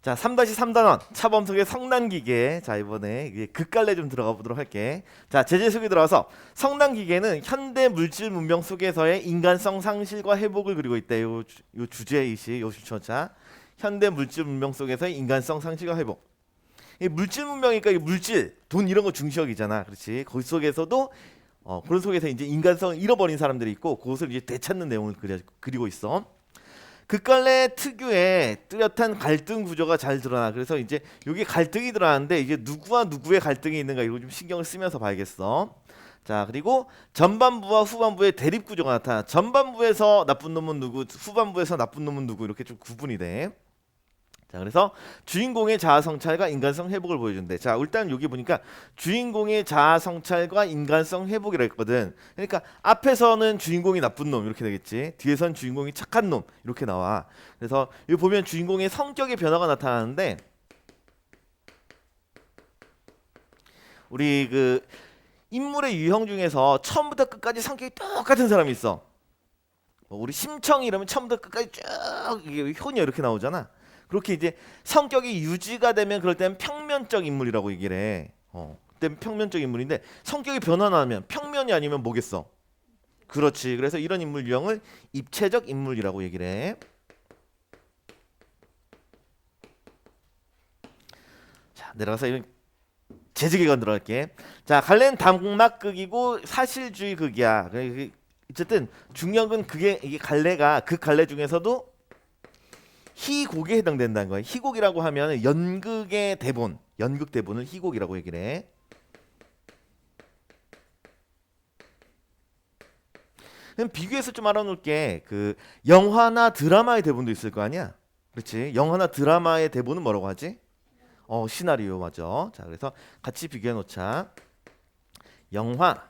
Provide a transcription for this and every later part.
자, 3-3단원 차범석의 성난기계. 자, 이번에 이게 극갈래 좀 들어가 보도록 할게. 자, 제재 속에 들어와서 성난기계는 현대 물질 문명 속에서의 인간성 상실과 회복을 그리고 있다. 요 주제의식, 요 주처자. 현대 물질 문명 속에서의 인간성 상실과 회복. 이 물질 문명이니까 이 물질, 돈 이런 거 중시적이잖아. 그렇지? 거기 속에서도 그런 속에서 이제 인간성을 잃어버린 사람들이 있고 그것을 이제 되찾는 내용을 그리고 있어. 극갈래 특유의 뚜렷한 갈등 구조가 잘 드러나. 그래서 이제 여기 갈등이 드러나는데 이제 누구와 누구의 갈등이 있는가 이거 좀 신경을 쓰면서 봐야겠어. 자, 그리고 전반부와 후반부의 대립 구조가 나타나. 전반부에서 나쁜 놈은 누구, 후반부에서 나쁜 놈은 누구 이렇게 좀 구분이 돼. 자, 그래서 주인공의 자아 성찰과 인간성 회복을 보여준대. 자, 일단 여기 보니까 주인공의 자아 성찰과 인간성 회복이라 했거든. 그러니까 앞에서는 주인공이 나쁜 놈 이렇게 되겠지. 뒤에서는 주인공이 착한 놈 이렇게 나와. 그래서 여기 보면 주인공의 성격의 변화가 나타나는데 우리 그 인물의 유형 중에서 처음부터 끝까지 성격이 똑같은 사람이 있어. 우리 심청이 이러면 처음부터 끝까지 쭉 이게 효녀 이렇게 나오잖아. 그렇게 이제 성격이 유지가 되면 그럴 때는 평면적 인물이라고 얘기를 해. 그때 평면적 인물인데 성격이 변화나면 평면이 아니면 뭐겠어? 그렇지. 그래서 이런 인물 유형을 입체적 인물이라고 얘기를 해. 자, 내려가서 이런 재즈기관 들어갈게. 자, 갈래는 당막극이고 사실주의 극이야. 어쨌든 중요한 건 그게 이게 갈래가 그 갈래 중에서도 희곡에 해당된다는 거예요. 희곡이라고 하면 연극의 대본, 연극 대본을 희곡이라고 얘기를 해. 그럼 비교해서 좀 알아놓을게. 그 영화나 드라마의 대본도 있을 거 아니야. 그렇지? 영화나 드라마의 대본은 뭐라고 하지? 시나리오 맞아. 자, 그래서 같이 비교해 놓자. 영화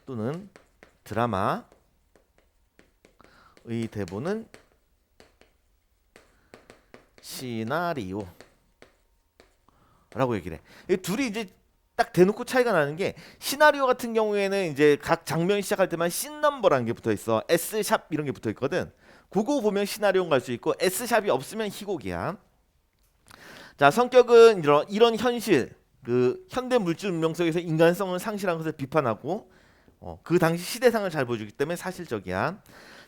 또는 드라마의 대본은 시나리오라고 얘기를 해. 이 둘이 이제 딱 대놓고 차이가 나는 게 시나리오 같은 경우에는 이제 각 장면이 시작할 때만 씬 넘버라는 게 붙어 있어. S 샵 이런 게 붙어 있거든. 그거 보면 시나리오 갈 수 있고 S 샵이 없으면 희곡이야. 자, 성격은 이런 현실, 그 현대 물질 문명 속에서 인간성을 상실한 것을 비판하고 그 당시 시대상을 잘 보여주기 때문에 사실적이야.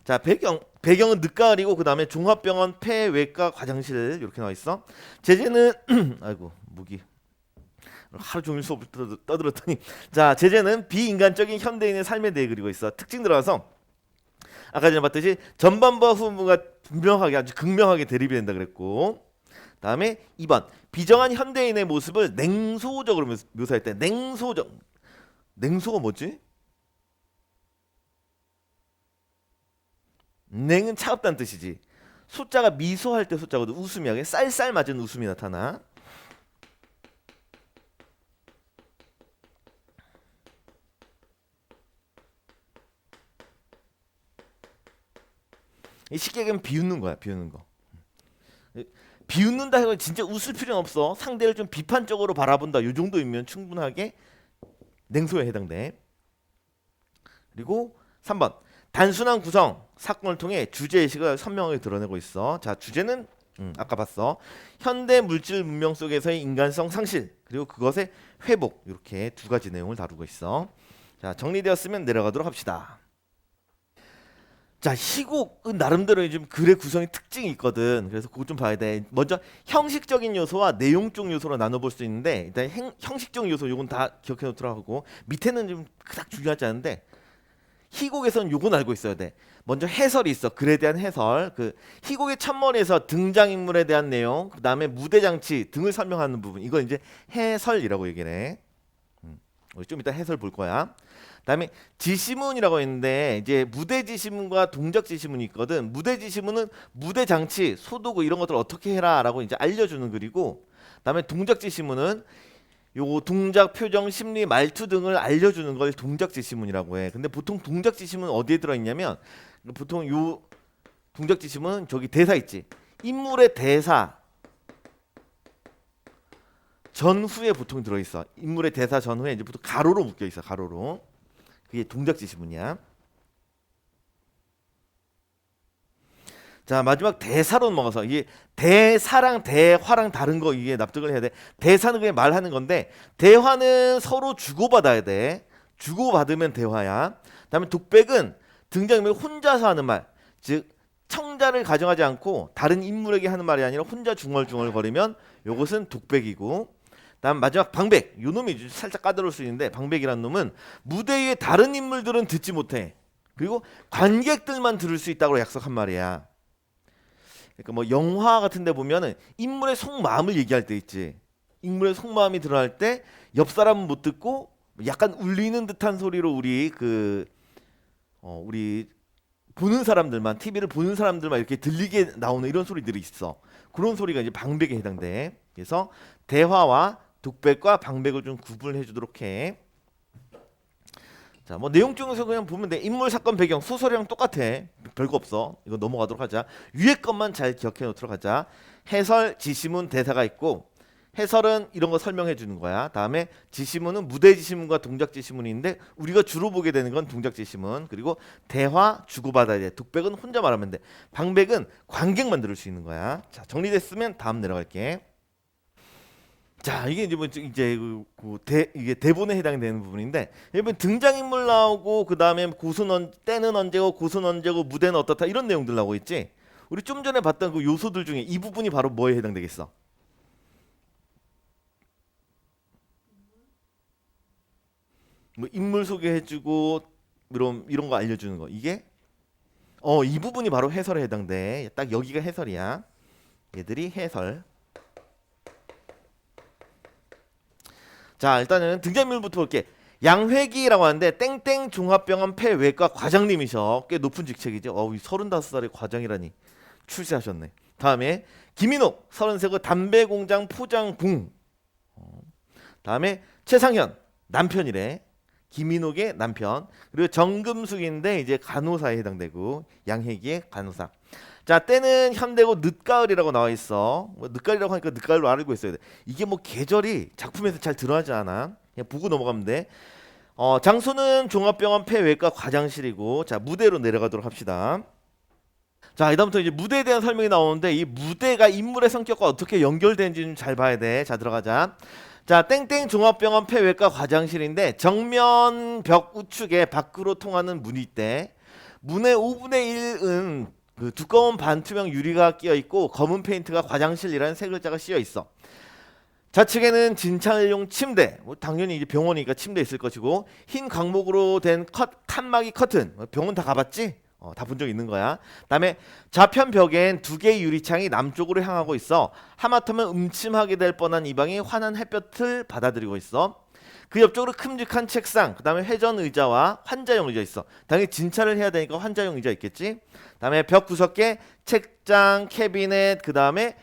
자, 배경은 늦가을이고 그 다음에 종합병원 폐외과 과장실 이렇게 나와 있어. 제재는 아이고 무기 하루 종일 수업을 떠들었더니 자, 제재는 비인간적인 현대인의 삶에 대해 그리고 있어. 특징 들어가서 아까 전에 봤듯이 전반부와 후반부가 분명하게 아주 극명하게 대립이 된다 그랬고, 다음에 2번 비정한 현대인의 모습을 냉소적으로 묘사했대. 냉소가 뭐지? 냉은 차갑다는 뜻이지. 소자가 미소할 때 소자거든. 웃음이 쌀쌀 맞은 웃음이 나타나. 쉽게 얘기하면 비웃는 거야. 비웃는 거. 비웃는다 해서 진짜 웃을 필요는 없어. 상대를 좀 비판적으로 바라본다. 요 정도이면 충분하게 냉소에 해당돼. 그리고 3번 단순한 구성, 사건을 통해 주제의식을 선명하게 드러내고 있어. 자, 주제는 아까 봤어. 현대 물질 문명 속에서의 인간성 상실 그리고 그것의 회복 이렇게 두 가지 내용을 다루고 있어. 자, 정리되었으면 내려가도록 합시다. 자, 희곡은 나름대로 좀 글의 구성의 특징이 있거든. 그래서 그거 좀 봐야 돼. 먼저 형식적인 요소와 내용적 요소로 나눠볼 수 있는데 일단 형식적 요소 요건 다 기억해 놓도록 하고 밑에는 좀 그닥 중요하지 않은데 희곡에서는 요건 알고 있어야 돼. 먼저 해설이 있어. 글에 대한 해설. 그 희곡의 첫머리에서 등장인물에 대한 내용, 그 다음에 무대 장치 등을 설명하는 부분. 이걸 이제 해설이라고 얘기를 해. 우리 좀 이따 해설 볼 거야. 그다음에 지시문이라고 있는데 이제 무대 지시문과 동작 지시문이 있거든. 무대 지시문은 무대 장치, 소도구 이런 것들을 어떻게 해라라고 이제 알려주는 글이고, 그다음에 동작 지시문은 요 동작, 표정, 심리, 말투 등을 알려주는 걸 동작 지시문이라고 해. 근데 보통 동작 지시문 어디에 들어있냐면 보통 요 동작 지시문은 저기 대사 있지. 인물의 대사 전후에 보통 들어있어. 인물의 대사 전후에 이제 보통 가로로 묶여 있어. 가로로. 그게 동작 지시문이야. 자, 마지막 대사로 넘어가서 이게 대사랑 대화랑 다른 거 이게 납득을 해야 돼. 대사는 그냥 말하는 건데 대화는 서로 주고받아야 돼. 주고받으면 대화야. 그다음에 독백은 등장인물이 혼자서 하는 말, 즉 청자를 가정하지 않고 다른 인물에게 하는 말이 아니라 혼자 중얼중얼거리면 요것은 독백이고, 다음 마지막 방백. 요 놈이 살짝 까다로울 수 있는데 방백이란 놈은 무대 위에 다른 인물들은 듣지 못해. 그리고 관객들만 들을 수 있다고 약속한 말이야. 그러니까 뭐 영화 같은 데 보면은 인물의 속마음을 얘기할 때 있지. 인물의 속마음이 드러날 때 옆 사람은 못 듣고 약간 울리는 듯한 소리로 우리 보는 사람들만, TV를 보는 사람들만 이렇게 들리게 나오는 이런 소리들이 있어. 그런 소리가 이제 방백에 해당돼. 그래서 대화와 독백과 방백을 좀 구분해 주도록 해. 자, 뭐 내용 중에서 그냥 보면 돼. 인물, 사건, 배경, 소설이랑 똑같아. 별거 없어. 이거 넘어가도록 하자. 위에 것만 잘 기억해 놓도록 하자. 해설, 지시문, 대사가 있고, 해설은 이런 거 설명해 주는 거야. 다음에 지시문은 무대 지시문과 동작 지시문인데 우리가 주로 보게 되는 건 동작 지시문. 그리고 대화 주고받아야 돼. 독백은 혼자 말하면 돼. 방백은 관객만 들을 수 있는 거야. 자, 정리됐으면 다음 내려갈게. 자, 이게 이제 이게 대본에 해당되는 부분인데, 여러분 등장인물 나오고 그 다음에 때는 언제고 고수는 언제고 무대는 어떻다 이런 내용들 나오고 있지. 우리 좀 전에 봤던 그 요소들 중에 이 부분이 바로 뭐에 해당되겠어? 뭐 인물 소개해주고 이런 거 알려주는 거, 이게 이 부분이 바로 해설에 해당돼. 딱 여기가 해설이야. 얘들이 해설. 자, 일단은 등장인물부터 볼게. 양회기라고 하는데 땡땡 종합병원 폐외과 과장님이셔. 꽤 높은 직책이죠. 35살의 과장이라니. 출세하셨네. 다음에 김인옥 33세 담배공장 포장궁. 다음에 최상현 남편이래. 김인옥의 남편. 그리고 정금숙인데 이제 간호사에 해당되고, 양혜기의 간호사. 자, 때는 현대고 늦가을이라고 나와 있어. 뭐 늦가을이라고 하니까 늦가을로 알고 있어야 돼. 이게 뭐 계절이 작품에서 잘 드러나지 않아. 그냥 보고 넘어가면 돼. 장소는 종합병원 폐외과 과장실이고, 자, 무대로 내려가도록 합시다. 자, 이다음부터 이제 무대에 대한 설명이 나오는데 이 무대가 인물의 성격과 어떻게 연결되는지 좀 잘 봐야 돼. 자, 들어가자. 자, 땡땡 종합병원 폐외과 과장실인데 정면 벽 우측에 밖으로 통하는 문이 있대. 문의 5분의 1은 그 두꺼운 반투명 유리가 끼어 있고 검은 페인트가 과장실이라는 세 글자가 씌어 있어. 좌측에는 진찰용 침대, 뭐 당연히 이제 병원이니까 침대 있을 것이고, 흰 광목으로 된 칸막이 커튼. 병원 다 가봤지? 다 본 적 있는 거야. 그다음에 좌편 벽엔 두 개의 유리창이 남쪽으로 향하고 있어. 하마터면 음침하게 될 뻔한 이 방이 환한 햇볕을 받아들이고 있어. 그 옆쪽으로 큼직한 책상, 그 다음에 회전 의자와 환자용 의자 있어. 당연히 진찰을 해야 되니까 환자용 의자 있겠지. 그 다음에 벽 구석에 책장, 캐비넷, 그 다음에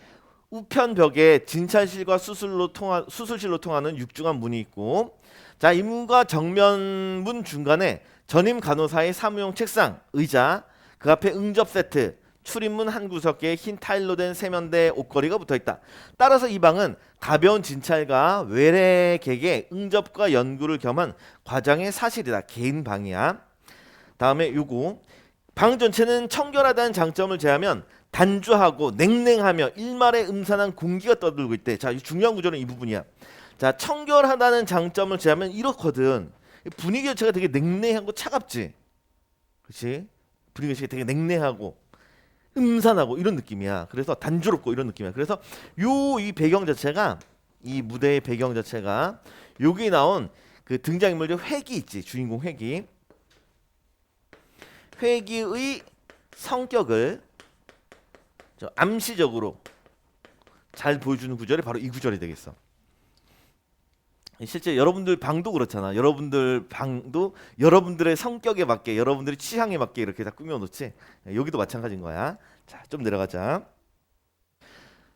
우편 벽에 진찰실과 수술실로 통하는 육중한 문이 있고, 자, 이 문과 정면 문 중간에 전임 간호사의 사무용 책상, 의자, 그 앞에 응접 세트, 출입문 한 구석에 흰 타일로 된 세면대 옷걸이가 붙어있다. 따라서 이 방은 가벼운 진찰과 외래객의 응접과 연구를 겸한 과장의 사실이다. 개인 방이야. 다음에 요거 방 전체는 청결하다는 장점을 제하면 단조하고 냉랭하며 일말의 음산한 공기가 떠들고 있대. 자, 중요한 구조는 이 부분이야. 자, 청결하다는 장점을 제하면 이렇거든. 분위기 자체가 되게 냉랭하고 차갑지. 그렇지? 분위기 자체가 되게 냉랭하고 음산하고 이런 느낌이야. 그래서 단조롭고 이런 느낌이야. 그래서 이 배경 자체가, 이 무대의 배경 자체가 여기 나온 그 등장인물들 회기 있지. 주인공 회기. 회기의 성격을 암시적으로 잘 보여주는 구절이 바로 이 구절이 되겠어. 실제 여러분들 방도 그렇잖아. 여러분들 방도 여러분들의 성격에 맞게, 여러분들의 취향에 맞게 이렇게 다 꾸며놓지. 여기도 마찬가지인 거야. 자, 좀 내려가자.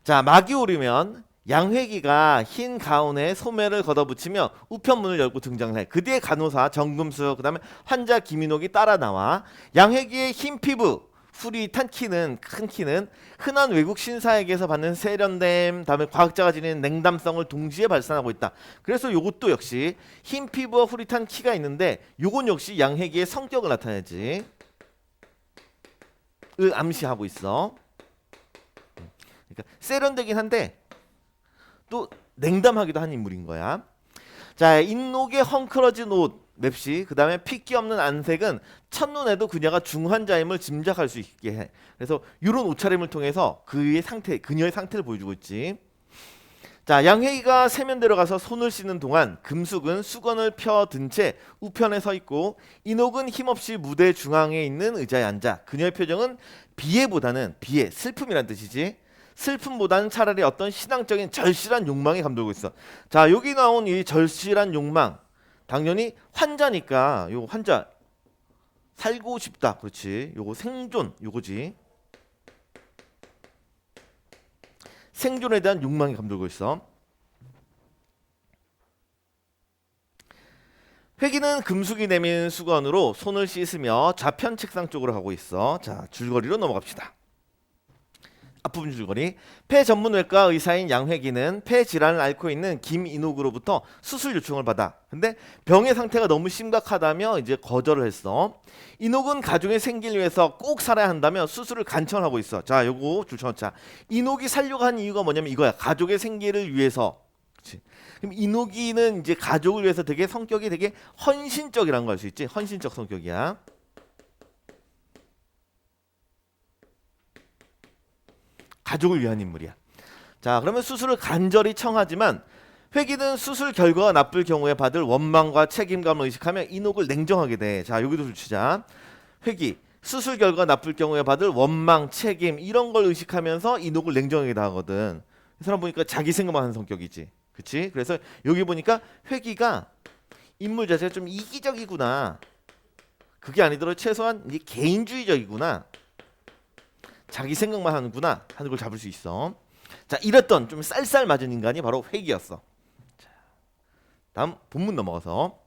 자, 막이 오르면 양회기가 흰 가운에 소매를 걷어붙이며 우편문을 열고 등장을 해. 그 뒤에 간호사 정금수, 그 다음에 환자 김인옥이 따라 나와. 양회기의 흰 피부, 후릿한 키는, 큰 키는 흔한 외국 신사에게서 받는 세련됨, 다음에 과학자가 지니는 냉담성을 동시에 발산하고 있다. 그래서 요것도 역시 흰 피부와 후릿한 키가 있는데 요건 역시 양혜기의 성격을 나타내지. 암시하고 있어. 그러니까 세련되긴 한데 또 냉담하기도 한 인물인 거야. 자, 인녹의 헝클어진 옷 맵시, 그 다음에 핏기 없는 안색은 첫눈에도 그녀가 중환자임을 짐작할 수 있게 해. 그래서 이런 옷차림을 통해서 그의 상태, 그녀의 상태를 보여주고 있지. 자, 양회기가 세면대로 가서 손을 씻는 동안 금숙은 수건을 펴든 채 우편에 서 있고 인옥은 힘없이 무대 중앙에 있는 의자에 앉아. 그녀의 표정은 비애보다는 비애, 슬픔이란 뜻이지. 슬픔보다는 차라리 어떤 신앙적인 절실한 욕망이 감돌고 있어. 자, 여기 나온 이 절실한 욕망, 당연히 환자니까 요 환자 살고 싶다. 그렇지. 요거 생존 요거지. 생존에 대한 욕망이 감돌고 있어. 회기는 금숙이 내민 수건으로 손을 씻으며 좌편 책상 쪽으로 가고 있어. 자, 줄거리로 넘어갑시다. 앞부분 줄거리. 폐 전문외과 의사인 양회기는 폐 질환을 앓고 있는 김인옥으로부터 수술 요청을 받아. 근데 병의 상태가 너무 심각하다며 이제 거절을 했어. 인옥은 가족의 생기를 위해서 꼭 살아야 한다며 수술을 간청하고 있어. 자, 요거 줄 쳐놓자. 인옥이 살려고 한 이유가 뭐냐면 이거야. 가족의 생기를 위해서. 그치? 그럼 인옥이는 이제 가족을 위해서 되게 성격이 되게 헌신적이라는 걸 알 수 있지. 헌신적 성격이야. 가족을 위한 인물이야. 자, 그러면 수술을 간절히 청하지만 회기는 수술 결과가 나쁠 경우에 받을 원망과 책임감을 의식하며 인옥을 냉정하게 돼. 자, 여기도 줄치자. 회기 수술 결과가 나쁠 경우에 받을 원망, 책임 이런 걸 의식하면서 인옥을 냉정하게 당하거든. 이 사람 보니까 자기 생각만 하는 성격이지. 그치? 그래서 여기 보니까 회기가 인물 자체가 좀 이기적이구나. 그게 아니더라도 최소한 이게 개인주의적이구나. 자기 생각만 하는구나 하는 걸 잡을 수 있어. 자, 이랬던 좀 쌀쌀 맞은 인간이 바로 회기였어. 자, 다음 본문 넘어가서.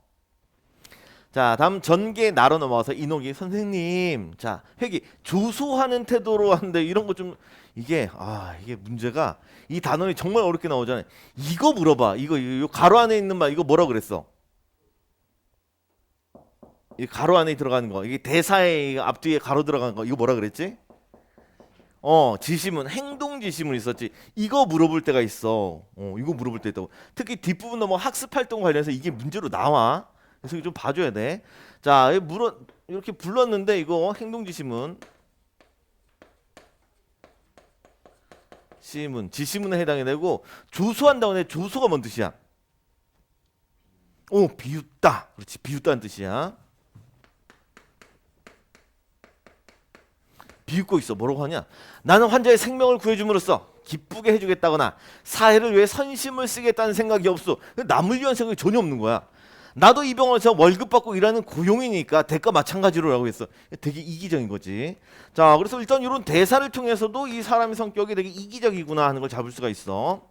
자, 다음 전개 나로 넘어가서 인옥이 선생님, 자, 회기 조소하는 태도로 하는데 이런 거 좀 이게 이게 문제가 이 단원이 정말 어렵게 나오잖아요. 이거 물어봐. 이거 가로 안에 있는 말 이거 뭐라 그랬어? 이 가로 안에 들어가는 거 이게 대사의 앞뒤에 가로 들어간 거 이거 뭐라 그랬지? 지시문, 행동 지시문 있었지. 이거 물어볼 때가 있어. 이거 물어볼 때 있다고. 특히 뒷부분 뭐 학습 활동 관련해서 이게 문제로 나와. 그래서 이거 좀 봐줘야 돼. 자, 이렇게 불렀는데 이거 행동 지시문. 지시문에 해당이 되고 조소한다고 해. 조소가 뭔 뜻이야? 비웃다. 그렇지, 비웃다는 뜻이야. 비웃고 있어. 뭐라고 하냐? 나는 환자의 생명을 구해줌으로써 기쁘게 해주겠다거나 사회를 위해 선심을 쓰겠다는 생각이 없어. 남을 위한 생각이 전혀 없는 거야. 나도 이 병원에서 월급 받고 일하는 고용이니까 대가 마찬가지로라고 했어. 되게 이기적인 거지. 자, 그래서 일단 이런 대사를 통해서도 이 사람의 성격이 되게 이기적이구나 하는 걸 잡을 수가 있어.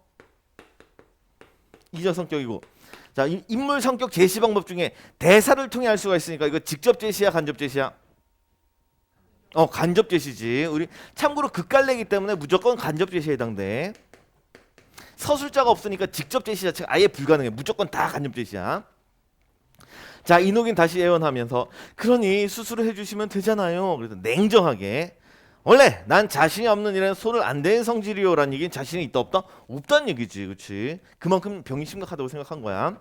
이기적 성격이고. 자, 인물 성격 제시 방법 중에 대사를 통해 알 수가 있으니까 이거 직접 제시야, 간접 제시야? 간접 제시지. 우리 참고로 극갈래이기 때문에 무조건 간접 제시에 해당돼. 서술자가 없으니까 직접 제시 자체가 아예 불가능해. 무조건 다 간접 제시야. 자, 인옥인 다시 예언하면서 그러니 수술을 해주시면 되잖아요. 그래서 냉정하게 원래 난 자신이 없는 일에는 손을 안 대는 성질이요라는 얘기는 자신이 있다 없다? 없다는 얘기지. 그렇지? 그만큼 병이 심각하다고 생각한 거야.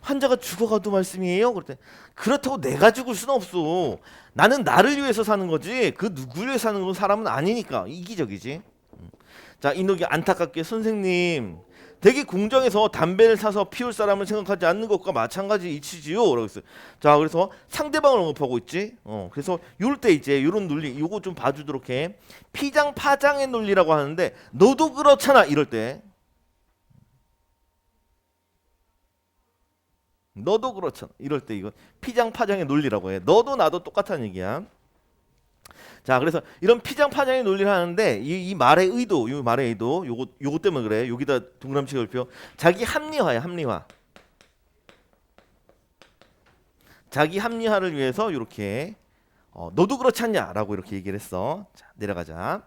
환자가 죽어가도 말씀이에요? 그랬더니 그렇다고 내가 죽을 수는 없어. 나는 나를 위해서 사는 거지 그 누구를 위해 사는 건 사람은 아니니까. 이기적이지. 자, 인옥이 안타깝게 선생님 되게 공장에서 담배를 사서 피울 사람을 생각하지 않는 것과 마찬가지 이치지요 라고 했어요. 자, 그래서 상대방을 언급하고 있지. 그래서 요럴 때 이제 요런 논리 요거 좀 봐주도록 해. 피장 파장의 논리라고 하는데 너도 그렇잖아 이럴 때. 너도 그렇잖아 이럴 때 이거 피장 파장의 논리라고 해. 너도 나도 똑같다는 얘기야. 자, 그래서 이런 피장 파장의 논리를 하는데 이 말의 의도, 이 말의 의도 요거 때문에 그래. 여기다 동그라미 걸표. 자기 합리화야, 합리화. 자기 합리화를 위해서 이렇게 너도 그렇지 않냐라고 이렇게 얘기를 했어. 자, 내려가자.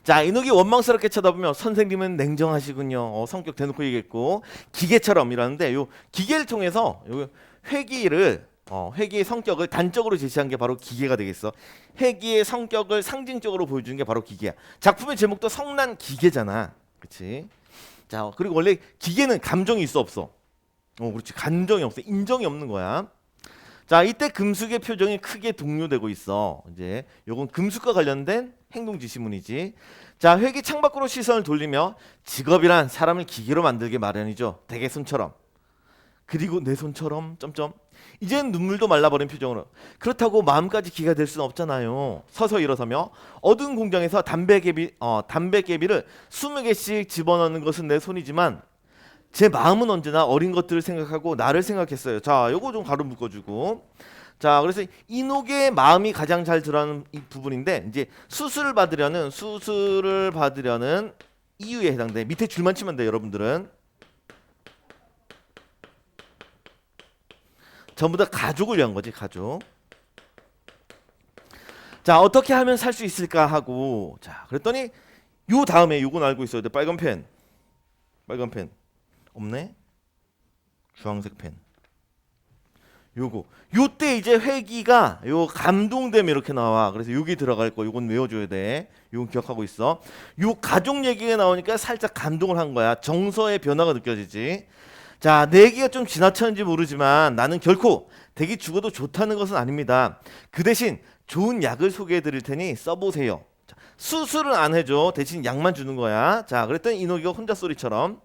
자, 인옥이 원망스럽게 쳐다보며 선생님은 냉정하시군요. 성격 대놓고 얘기했고 기계처럼 이러는데 요 기계를 통해서 요 회기를 회기의 성격을 단적으로 제시한 게 바로 기계가 되겠어. 회기의 성격을 상징적으로 보여주는 게 바로 기계야. 작품의 제목도 성난 기계잖아. 그렇지? 자, 그리고 원래 기계는 감정이 있어 없어? 그렇지. 감정이 없어. 인정이 없는 거야. 자, 이때 금숙의 표정이 크게 동요되고 있어. 이제 요건 금숙과 관련된 행동 지시문이지. 자, 회기 창밖으로 시선을 돌리며 직업이란 사람을 기계로 만들게 마련이죠. 대개 손처럼. 그리고 내 손처럼 점점. 이젠 눈물도 말라버린 표정으로. 그렇다고 마음까지 기가 될 수는 없잖아요. 서서 일어서며 어두운 공장에서 담배개비를 20개씩 집어넣는 것은 내 손이지만 제 마음은 언제나 어린 것들을 생각하고 나를 생각했어요. 자, 요거 좀 가로 묶어주고. 자, 그래서 이녹의 마음이 가장 잘 드러나는 이 부분인데 이제 수술을 받으려는 이유에 해당돼. 밑에 줄만 치면 돼, 여러분들은. 전부 다 가족을 위한 거지, 가족. 자, 어떻게 하면 살 수 있을까 하고. 자, 그랬더니 요 다음에 요건 알고 있어야 돼. 빨간 펜 없네. 주황색 펜. 요때 이제 회기가 요 감동됨 이렇게 나와. 그래서 여기 들어갈 거 요건 외워줘야 돼. 요건 기억하고 있어. 요 가족 얘기가 나오니까 살짝 감동을 한 거야. 정서의 변화가 느껴지지. 자, 내 얘기가 좀 지나쳤는지 모르지만 나는 결코 댁이 죽어도 좋다는 것은 아닙니다. 그 대신 좋은 약을 소개해 드릴 테니 써보세요. 자, 수술은 안 해줘. 대신 약만 주는 거야. 자, 그랬더니 이녹이가 혼자 소리처럼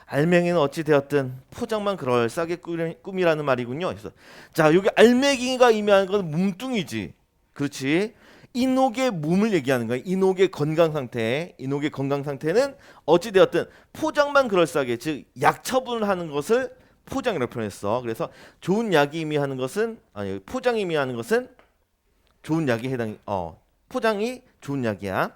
알맹이는 어찌 되었든 포장만 그럴싸하게 꿈이라는 말이군요. 그래서 자, 여기 알맹이가 의미하는 건 몸뚱이지. 그렇지. 이녹의 몸을 얘기하는 거야. 이녹의 건강 상태는 어찌 되었든 포장만 그럴싸하게, 즉 약 처분을 하는 것을 포장이라고 표현했어. 그래서 좋은 약이 의미하는 것은 포장이 의미하는 것은 좋은 약이 포장이 좋은 약이야.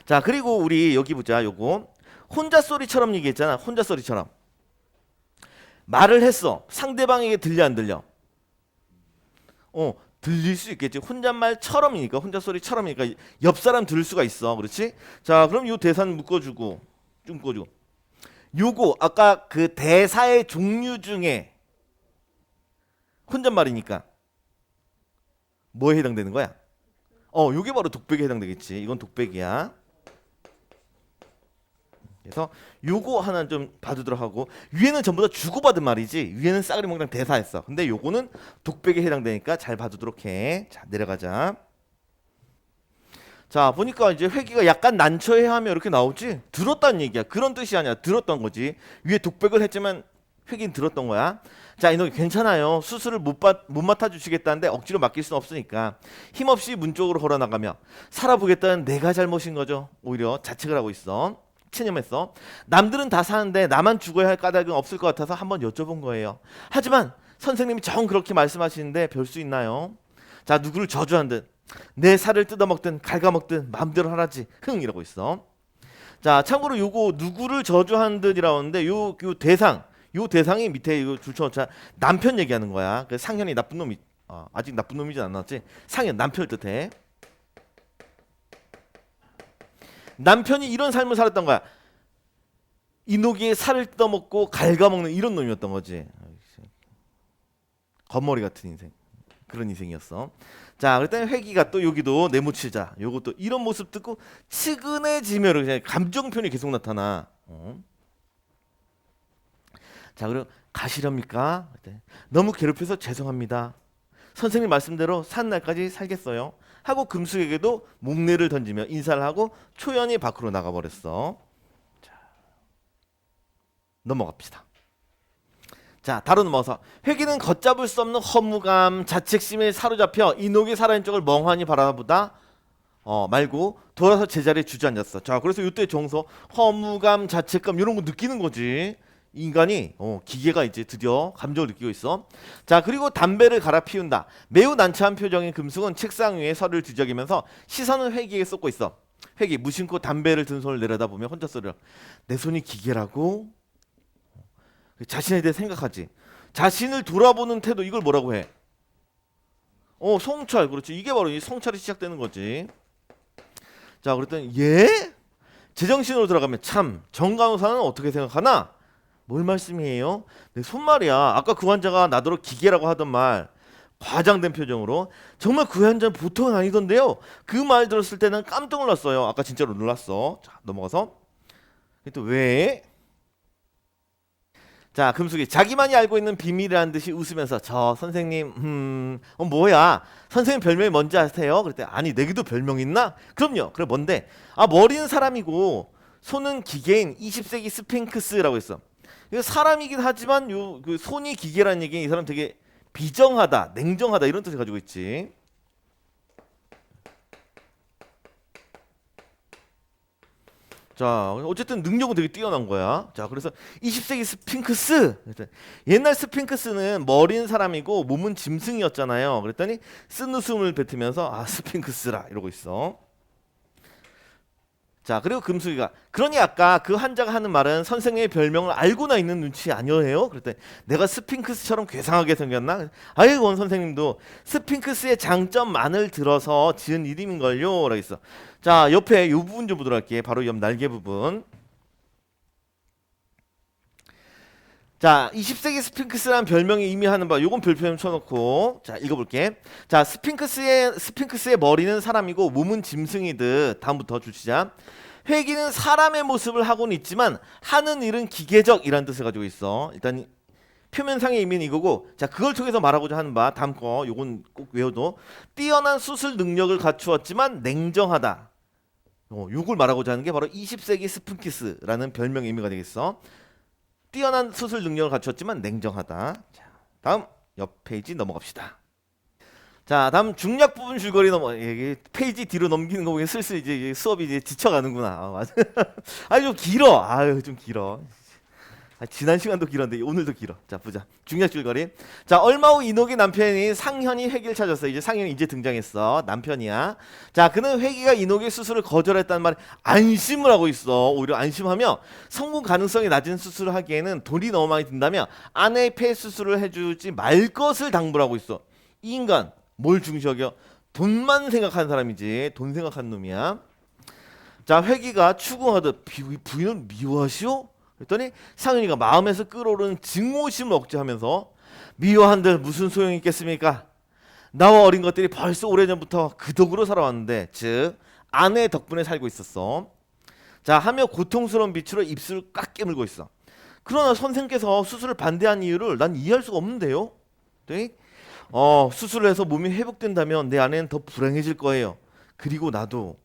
자, 그리고 우리 여기 보자. 요거 혼자 소리처럼 얘기했잖아. 혼자 소리처럼 말을 했어. 상대방에게 들려 안 들려? 들릴 수 있겠지. 혼잣말처럼이니까, 혼자 소리처럼이니까 옆 사람 들을 수가 있어. 그렇지? 자, 그럼 요 대사는 묶어주고 좀 묶어주고. 요거 아까 그 대사의 종류 중에 혼잣말이니까 뭐에 해당되는 거야? 요게 바로 독백에 해당되겠지. 이건 독백이야. 그래서 요거 하나 좀 봐두도록 하고, 위에는 전부 다 주고받은 말이지. 위에는 싸그리 몽땅 대사했어. 근데 요거는 독백에 해당되니까 잘 봐두도록 해. 자, 내려가자. 자, 보니까 이제 회기가 약간 난처해하며 이렇게 나오지. 들었다는 얘기야. 그런 뜻이 아니야. 들었던 거지. 위에 독백을 했지만 회기는 들었던 거야. 자, 이놈이 괜찮아요. 수술을 못 맡아주시겠다는데 억지로 맡길 수는 없으니까 힘없이 문 쪽으로 걸어나가며 살아보겠다는 내가 잘못인 거죠. 오히려 자책을 하고 있어. 체념했어. 남들은 다 사는데 나만 죽어야 할 까닭은 없을 것 같아서 한번 여쭤본 거예요. 하지만 선생님이 정 그렇게 말씀하시는데 별 수 있나요? 자, 누구를 저주한 듯 내 살을 뜯어먹든 갉아먹든 마음대로 하라지 흥 이러고 있어. 자, 참고로 요거 누구를 저주한 듯이라고 하는데 요 대상이 밑에 이거 줄쳐놓자 남편 얘기하는 거야. 그 상현이 나쁜 놈이 아직 나쁜 놈이진 않았지. 상현 남편을 뜻해. 남편이 이런 삶을 살았던 거야. 이녹이의 살을 뜯어먹고 갉아먹는 이런 놈이었던 거지. 겉머리 같은 인생. 그런 인생이었어. 자, 그랬더니 회기가 또 여기도 내모치자. 요것도 이런 모습 듣고 측은해지며 그냥 감정 표현이 계속 나타나. 자, 그리고 가시렵니까? 너무 괴롭혀서 죄송합니다. 선생님 말씀대로 산 날까지 살겠어요. 하고 금숙에게도 목례를 던지며 인사를 하고 초연히 밖으로 나가버렸어. 자, 넘어갑시다. 자, 다로 넘어서 회기는 걷잡을 수 없는 허무감, 자책심에 사로잡혀 이녹이 살아있는 쪽을 멍하니 바라보다 말고 돌아서 제자리에 주저앉았어. 자, 그래서 이때 정서 허무감, 자책감 이런 거 느끼는 거지. 인간이 기계가 이제 드디어 감정을 느끼고 있어. 자, 그리고 담배를 갈아 피운다. 매우 난처한 표정인 금숙은 책상 위에 서를 뒤적이면서 시선은 회기에게 쏟고 있어. 회기 무심코 담배를 든 손을 내려다보며 혼자 소리를. 내 손이 기계라고? 자신에 대해 생각하지. 자신을 돌아보는 태도, 이걸 뭐라고 해? 성찰. 그렇지. 이게 바로 이 성찰이 시작되는 거지. 자, 그랬더니 제정신으로 들어가면 참 정간호사는 어떻게 생각하나? 뭘 말씀이에요? 내 손말이야. 아까 그 환자가 나더러 기계라고 하던 말 과장된 표정으로 정말 그 환자는 보통은 아니던데요. 그 말 들었을 때는 깜짝 놀랐어요. 아까 진짜로 놀랐어. 자, 넘어가서 또 왜? 자, 금숙이 자기만이 알고 있는 비밀이라는 듯이 웃으면서 저 선생님 뭐야? 선생님 별명이 뭔지 아세요? 그랬더니 아니 내게도 별명 있나? 그럼요. 그래 뭔데? 아 머리는 사람이고 손은 기계인 20세기 스핑크스라고 했어. 이거 사람이긴 하지만 요 그 손이 기계라는 얘기는 이 사람 되게 비정하다, 냉정하다 이런 뜻을 가지고 있지. 자, 어쨌든 능력은 되게 뛰어난 거야. 자, 그래서 20세기 스핑크스. 옛날 스핑크스는 머리는 사람이고 몸은 짐승이었잖아요. 그랬더니 쓴웃음을 뱉으면서 아 스핑크스라 이러고 있어. 자, 그리고 금숙이가 그러니 아까 그 환자가 하는 말은 선생님의 별명을 알고나 있는 눈치 아니에요? 그랬더니 내가 스핑크스처럼 괴상하게 생겼나? 아이고 원 선생님도 스핑크스의 장점만을 들어서 지은 이름인걸요? 라고 했어. 자, 옆에 이 부분 좀 보도록 할게. 바로 옆 날개 부분. 자, 20세기 스핑크스라는 별명이 의미하는 바 요건 별표좀 쳐놓고 자 읽어볼게. 자, 스핑크스의 머리는 사람이고 몸은 짐승이듯. 다음부터 주시자. 회기는 사람의 모습을 하고는 있지만 하는 일은 기계적이라는 뜻을 가지고 있어. 일단 표면상의 의미는 이거고, 자 그걸 통해서 말하고자 하는 바 다음 거 요건 꼭 외워도 뛰어난 수술 능력을 갖추었지만 냉정하다. 요걸 말하고자 하는 게 바로 20세기 스핑크스라는 별명의 의미가 되겠어. 뛰어난 수술 능력을 갖췄지만 냉정하다. 자, 다음 옆 페이지 넘어갑시다. 자, 다음 중략 부분 줄거리 이게 페이지 뒤로 넘기는 거 보면 슬슬 이제 수업이 이제 지쳐가는구나. 아, 맞아. 아니 좀 길어. 아유 좀 길어. 지난 시간도 길었는데 오늘도 길어. 자 보자. 중략 줄거리. 자, 얼마 후 이녹의 남편이 상현이 회기를 찾았어. 이제 상현이 이제 등장했어. 남편이야. 자, 그는 회기가 이녹의 수술을 거절했다는 말에 안심을 하고 있어. 오히려 안심하며 성공 가능성이 낮은 수술을 하기에는 돈이 너무 많이 든다며 아내의 폐 수술을 해주지 말 것을 당부를 하고 있어. 이 인간 뭘 중시 여겨? 돈만 생각하는 사람이지. 돈 생각하는 놈이야. 자, 회기가 추궁하듯 부인을 미워하시오? 그랬더니 상윤이가 마음에서 끓어오르는 증오심을 억제하면서 미워한들 무슨 소용이 있겠습니까? 나와 어린 것들이 벌써 오래전부터 그 덕으로 살아왔는데, 즉 아내 덕분에 살고 있었어. 자 하며 고통스러운 빛으로 입술을 꽉 깨물고 있어. 그러나 선생께서 수술을 반대한 이유를 난 이해할 수가 없는데요. 네? 수술을 해서 몸이 회복된다면 내 아내는 더 불행해질 거예요. 그리고 나도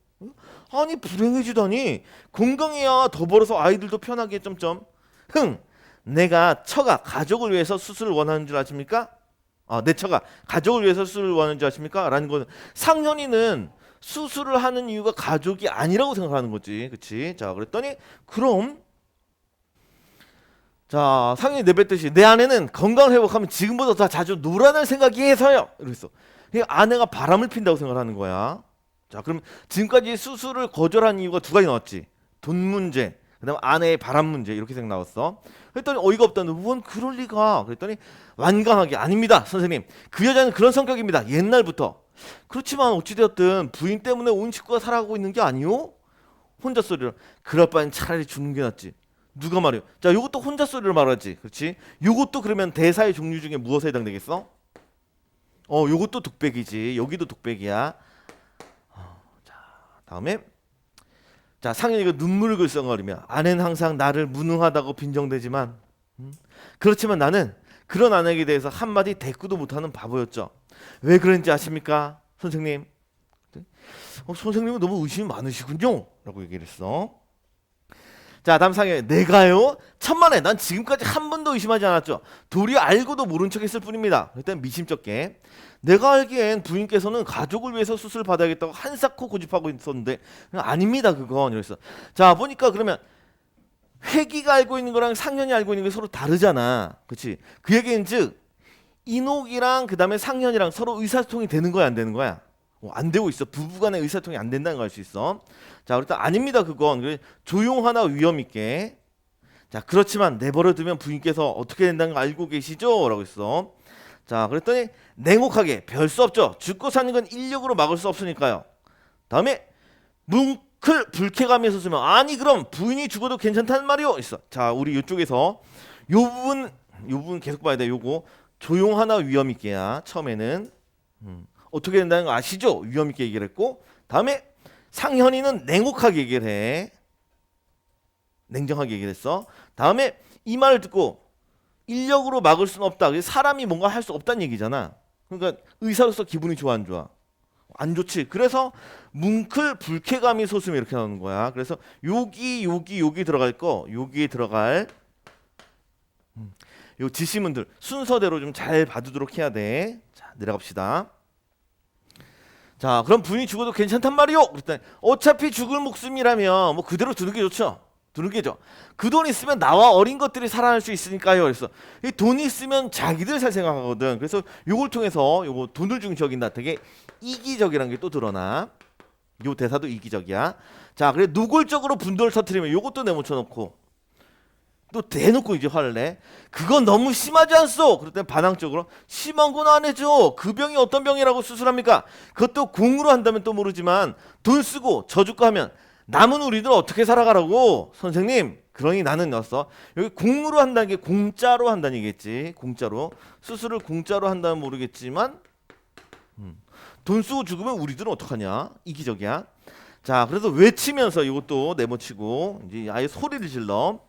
아니 불행해지다니 건강해야 더 벌어서 아이들도 편하게 점점. 내가 처가 가족을 위해서 수술을 원하는 줄 아십니까? 내 처가 가족을 위해서 수술을 원하는 줄 아십니까? 라는 거는 상현이는 수술을 하는 이유가 가족이 아니라고 생각하는 거지. 그치? 자 그랬더니 그럼 자 상현이 내뱉듯이 내 아내는 건강을 회복하면 지금보다 더 자주 놀아날 생각이 해서요. 이랬어. 아내가 바람을 핀다고 생각하는 거야. 자 그럼 지금까지 수술을 거절한 이유가 두 가지 나왔지. 돈 문제, 그다음 아내의 바람 문제 이렇게 생각 나왔어. 그랬더니 어이가 없다는 뭔 그럴 리가. 그랬더니 완강하게 아닙니다 선생님. 그 여자는 그런 성격입니다. 옛날부터. 그렇지만 어찌되었든 부인 때문에 온 식구가 살아가고 있는 게 아니오? 혼자 소리를. 그럴 바엔 차라리 죽는 게 낫지. 누가 말이요? 자 요것도 혼자 소리를 말하지. 그렇지? 요것도 그러면 대사의 종류 중에 무엇에 해당되겠어? 요것도 독백이지. 여기도 독백이야. 다음에 자 상현이가 눈물을 글썽거리며 아내는 항상 나를 무능하다고 빈정대지만 그렇지만 나는 그런 아내에게 대해서 한마디 대꾸도 못하는 바보였죠. 왜 그런지 아십니까 선생님? 선생님은 너무 의심이 많으시군요 라고 얘기를 했어. 자 다음 상현이 내가요? 천만에 난 지금까지 한 번도 의심하지 않았죠. 도리어 알고도 모른 척 했을 뿐입니다. 일단 미심쩍게 내가 알기엔 부인께서는 가족을 위해서 수술 받아야겠다고 한사코 고집하고 있었는데 아닙니다 그건. 이랬어. 자 보니까 그러면 회기가 알고 있는 거랑 상현이 알고 있는 게 서로 다르잖아. 그치? 그 얘기는 즉 이녹이랑 그 다음에 상현이랑 서로 의사소통이 되는 거야 안 되는 거야? 안 되고 있어. 부부간의 의사소통이 안 된다는 걸 알 수 있어. 자 일단 아닙니다 그건. 조용하나 위험있게. 자 그렇지만 내버려 두면 부인께서 어떻게 된다는 걸 알고 계시죠? 라고 했어. 자 그랬더니 냉혹하게 별 수 없죠. 죽고 사는 건 인력으로 막을 수 없으니까요. 다음에 뭉클 불쾌감이 있었으면 아니 그럼 부인이 죽어도 괜찮다는 말이요 있어. 자 우리 이쪽에서 요 부분 계속 봐야 돼. 요거 조용하나 위험 있게야. 처음에는 어떻게 된다는 거 아시죠? 위험 있게 얘기를 했고, 다음에 상현이는 냉혹하게 얘기를 해. 냉정하게 얘기를 했어. 다음에 이 말을 듣고 인력으로 막을 수는 없다. 사람이 뭔가 할 수 없다는 얘기잖아. 그러니까 의사로서 기분이 좋아 안 좋아? 안 좋지. 그래서 뭉클 불쾌감이 소수면 이렇게 나오는 거야. 그래서 여기 들어갈 거, 여기에 들어갈 요 지시문들 순서대로 좀 잘 봐두도록 해야 돼. 자, 내려갑시다. 자, 그럼 부인이 죽어도 괜찮단 말이요. 그랬더니 어차피 죽을 목숨이라면 뭐 그대로 두는 게 좋죠. 두는 게죠. 그 돈 있으면 나와 어린 것들이 살아날 수 있으니까요. 그래서 이 돈이 있으면 자기들 살 생각하거든. 그래서 요걸 통해서 요거 돈을 중시여긴다. 되게 이기적이라는 게 또 드러나. 요 대사도 이기적이야. 자, 그래 노골적으로 분노를 터뜨리면 요것도 내모쳐놓고 또 대놓고 이제 화를 내. 그건 너무 심하지 않소? 그랬더니 반항적으로 심한 건 안 해줘. 그 병이 어떤 병이라고 수술합니까? 그것도 공으로 한다면 또 모르지만 돈 쓰고 저주가 하면 남은 우리들 어떻게 살아가라고? 선생님, 그러니 나는 넣었어. 여기 공으로 한다는 게 공짜로 한다는 얘기겠지. 공짜로. 수술을 공짜로 한다면 모르겠지만 돈 쓰고 죽으면 우리들은 어떡하냐? 이기적이야. 자, 그래서 외치면서 이것도 내모치고 이제 아예 소리를 질러.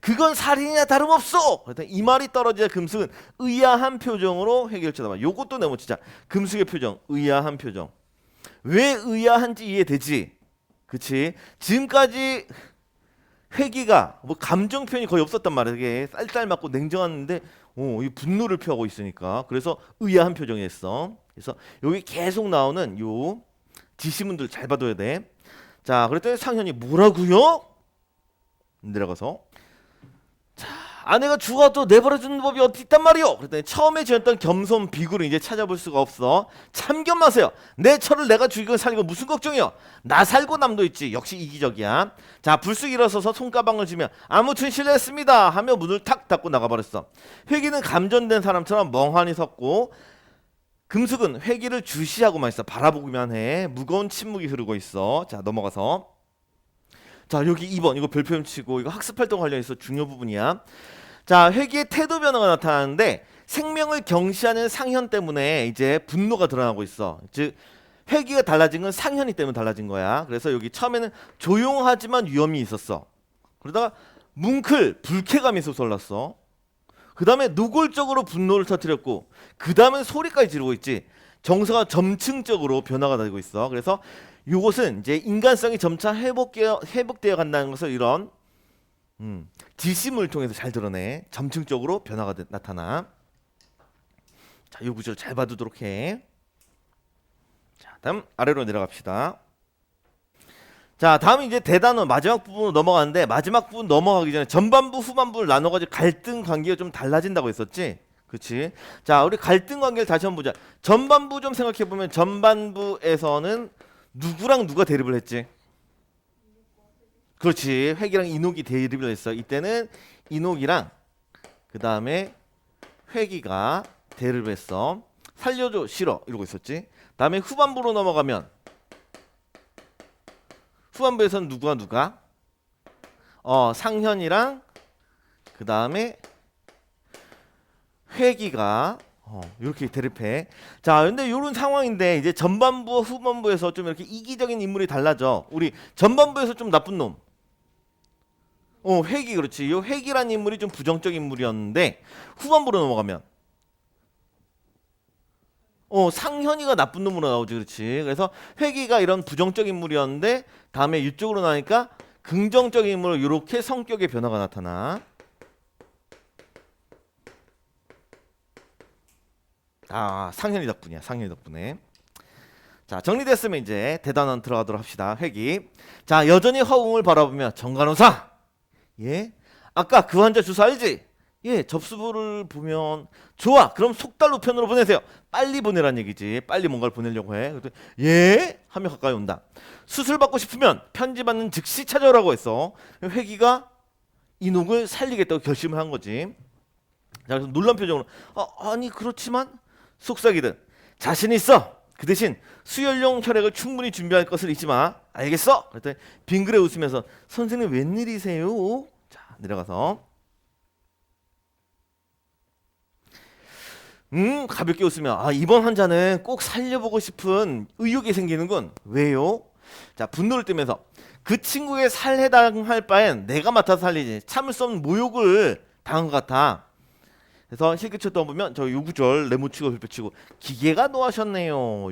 그건 살인이나 다름없어. 그랬더니 이 말이 떨어지자 금숙은 의아한 표정으로 회개를 쳐다봐. 요것도 내모치자. 금숙의 표정, 의아한 표정. 왜 의아한지 이해되지? 그치? 지금까지 회기가 뭐 감정 표현이 거의 없었단 말이야. 이게 쌀쌀맞고 냉정한데 이 분노를 표하고 있으니까. 그래서 의아한 표정이었어. 그래서 여기 계속 나오는 요 지시문들 잘 봐둬야 돼. 자, 그랬더니 상현이 뭐라고요? 내려가서 아내가 죽어도 내버려두는 법이 어디 있단 말이오? 그랬더니 처음에 지었던 겸손 비굴은 이제 찾아볼 수가 없어. 참견 마세요. 내 처를 내가 죽이고 살리고 무슨 걱정이요? 나 살고 남도 있지. 역시 이기적이야. 자, 불쑥 일어서서 손가방을 쥐며 아무튼 실례했습니다 하며 문을 탁 닫고 나가버렸어. 회기는 감전된 사람처럼 멍하니 섰고 금숙은 회기를 주시하고만 있어. 바라보기만 해. 무거운 침묵이 흐르고 있어. 자, 넘어가서 자, 여기 2번 이거 별표음 치고 이거 학습활동 관련해서 중요 부분이야. 자, 회기의 태도 변화가 나타나는데 생명을 경시하는 상현 때문에 이제 분노가 드러나고 있어. 즉 회기가 달라진 건 상현이 때문에 달라진 거야. 그래서 여기 처음에는 조용하지만 위험이 있었어. 그러다가 뭉클 불쾌감이 솟아올랐어. 그 다음에 노골적으로 분노를 터뜨렸고 그 다음에 소리까지 지르고 있지. 정서가 점층적으로 변화가 되고 있어. 그래서 이것은 이제 인간성이 점차 회복되어 간다는 것을 이런 지심을 통해서 잘 드러내. 점층적으로 변화가 나타나. 자, 이 구절 잘 봐두도록 해. 자, 다음 아래로 내려갑시다. 자, 다음 이제 대단원 마지막 부분으로 넘어가는데 마지막 부분 넘어가기 전에 전반부 후반부를 나눠가지고 갈등 관계가 좀 달라진다고 했었지. 그렇지? 자, 우리 갈등 관계를 다시 한번 보자. 전반부 좀 생각해 보면 전반부에서는 누구랑 누가 대립을 했지? 그렇지. 회기랑 인옥이 대립을 했어. 이때는 인옥이랑 그 다음에 회기가 대립을 했어. 살려줘 싫어 이러고 있었지. 다음에 후반부로 넘어가면 후반부에서는 누가 상현이랑 그 다음에 회기가 이렇게 대립해. 자, 근데 이런 상황인데 이제 전반부와 후반부에서 좀 이렇게 이기적인 인물이 달라져. 우리 전반부에서 좀 나쁜 놈. 회기 그렇지. 이 회기란 인물이 좀 부정적 인물이었는데 후반부로 넘어가면 상현이가 나쁜 놈으로 나오지. 그렇지. 그래서 회기가 이런 부정적 인물이었는데 다음에 이쪽으로 나니까 긍정적인 인물로 이렇게 성격의 변화가 나타나. 아, 상현이 덕분이야. 상현이 덕분에. 자, 정리됐으면 이제 대단원 들어가도록 합시다. 회기. 자, 여전히 허공을 바라보며 정간호사. 예? 아까 그 환자 주소 알지? 예, 접수부를 보면 좋아. 그럼 속달로 편으로 보내세요. 빨리 보내란 얘기지. 빨리 뭔가를 보내려고 해. 그랬더니 예? 하며 가까이 온다. 수술 받고 싶으면 편지 받는 즉시 찾아오라고 했어. 회기가 인옥을 살리겠다고 결심을 한 거지. 자, 그래서 놀란 표정으로 아니 그렇지만 속삭이듯 자신 있어. 그 대신 수혈용 혈액을 충분히 준비할 것을 잊지 마. 알겠어? 그랬더니 빙그레 웃으면서 선생님 웬일이세요? 자, 내려가서 가볍게 웃으며 이번 환자는 꼭 살려보고 싶은 의욕이 생기는군. 왜요? 자, 분노를 띠면서 그 친구의 살해당할 바엔 내가 맡아서 살리지. 참을 수 없는 모욕을 당한 것 같아. 그래서 실기초 떠보면 저 요구절 네모치고 별표치고 기계가 노하셨네요.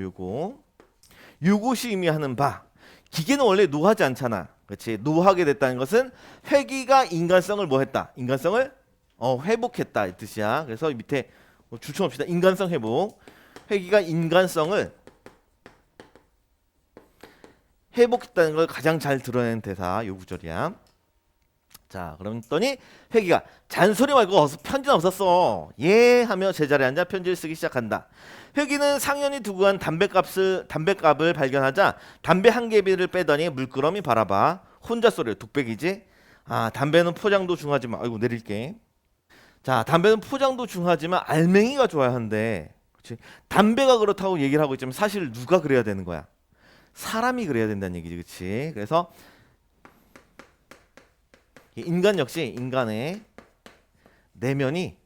요것이 의미하는 바. 기계는 원래 노하지 않잖아. 그렇지? 노하게 됐다는 것은 회기가 인간성을 뭐 했다? 인간성을 회복했다 이 뜻이야. 그래서 밑에 줄쳐봅시다. 인간성 회복. 회기가 인간성을 회복했다는 걸 가장 잘 드러낸 대사 요 구절이야. 자, 그랬더니 회기가 잔소리 말고 편지는 없었어. 예 하며 제자리에 앉아 편지를 쓰기 시작한다. 회기는 상현이 두고 간 담배값을 발견하자 담배 한 개비를 빼더니 물끄러미 바라봐. 혼자 소리를 독백이지. 담배는 포장도 중하지만 아이고 내릴게. 자, 담배는 포장도 중하지만 알맹이가 좋아야 한대. 그렇지? 담배가 그렇다고 얘기를 하고 있지만 사실 누가 그래야 되는 거야? 사람이 그래야 된다는 얘기지, 그렇지? 그래서 인간 역시 인간의 내면이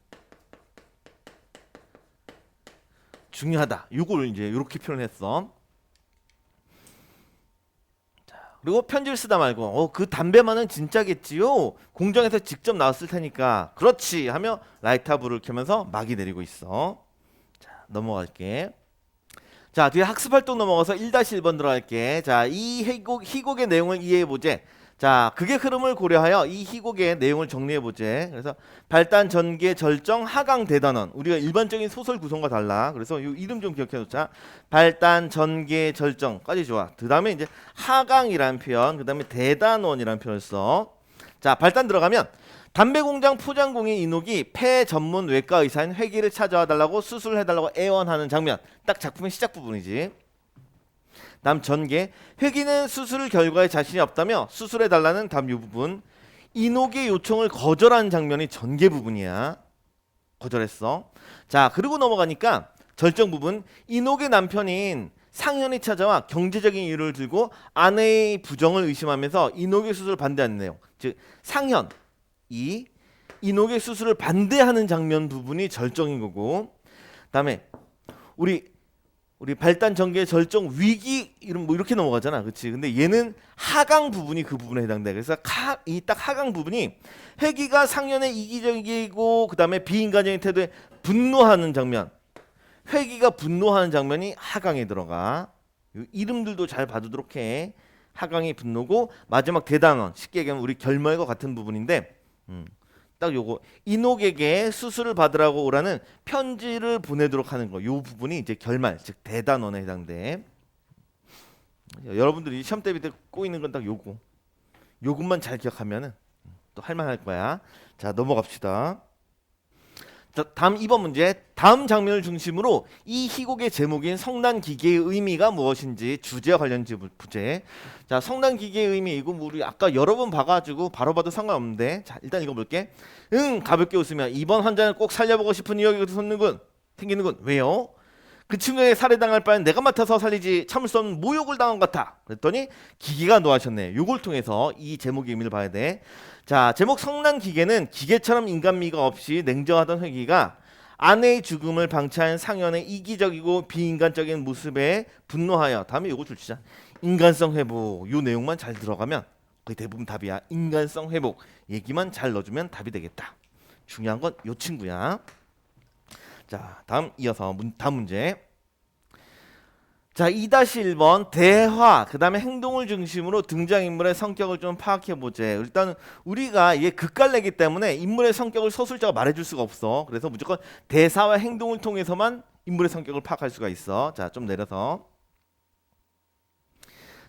중요하다. 이걸 이제 이렇게 표현했어. 자, 그리고 편지를 쓰다 말고 그 담배만은 진짜겠지요. 공장에서 직접 나왔을 테니까 그렇지 하며 라이터 불을 켜면서 막이 내리고 있어. 자, 넘어갈게. 자, 뒤에 학습활동 넘어가서 1-1번 들어갈게. 자, 이 희곡의 내용을 이해해보제. 자, 극의 흐름을 고려하여 이 희곡의 내용을 정리해보제. 그래서 발단, 전개, 절정, 하강, 대단원. 우리가 일반적인 소설 구성과 달라. 그래서 이 이름 좀 기억해놓자. 발단, 전개, 절정까지 좋아. 그 다음에 이제 하강이라는 표현, 그 다음에 대단원이라는 표현을 써. 자, 발단 들어가면 담배 공장 포장공인 이녹이 폐 전문 외과 의사인 회기를 찾아와 달라고 수술을 해달라고 애원하는 장면. 딱 작품의 시작 부분이지. 다음 전개. 회기는 수술 결과에 자신이 없다며 수술해달라는 다음 이 부분. 이녹의 요청을 거절하는 장면이 전개 부분이야. 거절했어. 자, 그리고 넘어가니까 절정 부분. 이녹의 남편인 상현이 찾아와 경제적인 이유를 들고 아내의 부정을 의심하면서 이녹의 수술을 반대하는 내용. 즉 상현 이녹의 수술을 반대하는 장면 부분이 절정인 거고, 그다음에 우리 발단 전개 절정 위기 이런 뭐 이렇게 넘어가잖아, 그렇지? 근데 얘는 하강 부분이 그 부분에 해당돼. 그래서 이 딱 하강 부분이 회기가 상현의 이기적이고 그다음에 비인간적인 태도에 분노하는 장면, 회기가 분노하는 장면이 하강에 들어가. 이름들도 잘 봐두도록 해. 하강이 분노고 마지막 대단원, 쉽게 얘기하면 우리 결말과 같은 부분인데. 딱 요거 이녹에게 수술을 받으라고 오라는 편지를 보내도록 하는 거, 요 부분이 이제 결말, 즉 대단원에 해당돼. 여러분들이 시험 대비 때 꼬이는 건 딱 요것만 잘 기억하면은 또 할만할 거야. 자, 넘어갑시다. 자, 다음 2번 문제. 다음 장면을 중심으로 이 희곡의 제목인 성난기계의 의미가 무엇인지 주제와 관련지 부제. 자, 성난기계의 의미 이거 우리 아까 여러 번 봐가지고 바로 봐도 상관없는데, 자, 일단 읽어볼게. 가볍게 웃으며 이번 환자는 꼭 살려보고 싶은 의욕이 생기는군. 왜요? 그 친구에게 살해당할 바엔 내가 맡아서 살리지. 참을 수 없는 모욕을 당한 것 같아. 그랬더니 기계가 노하셨네. 요걸 통해서 이 제목의 의미를 봐야 돼. 자, 제목 성난기계는 기계처럼 인간미가 없이 냉정하던 회기가 아내의 죽음을 방치한 상현의 이기적이고 비인간적인 모습에 분노하여, 다음에 요거 줄치자. 인간성 회복. 요 내용만 잘 들어가면 거의 대부분 답이야. 인간성 회복 얘기만 잘 넣어주면 답이 되겠다. 중요한 건 요 친구야. 자, 다음 이어서 다음 문제. 자, 2-1번 대화, 그 다음에 행동을 중심으로 등장인물의 성격을 좀 파악해보제. 일단 우리가 이게 극갈래기 때문에 인물의 성격을 서술자가 말해줄 수가 없어. 그래서 무조건 대사와 행동을 통해서만 인물의 성격을 파악할 수가 있어. 자, 좀 내려서.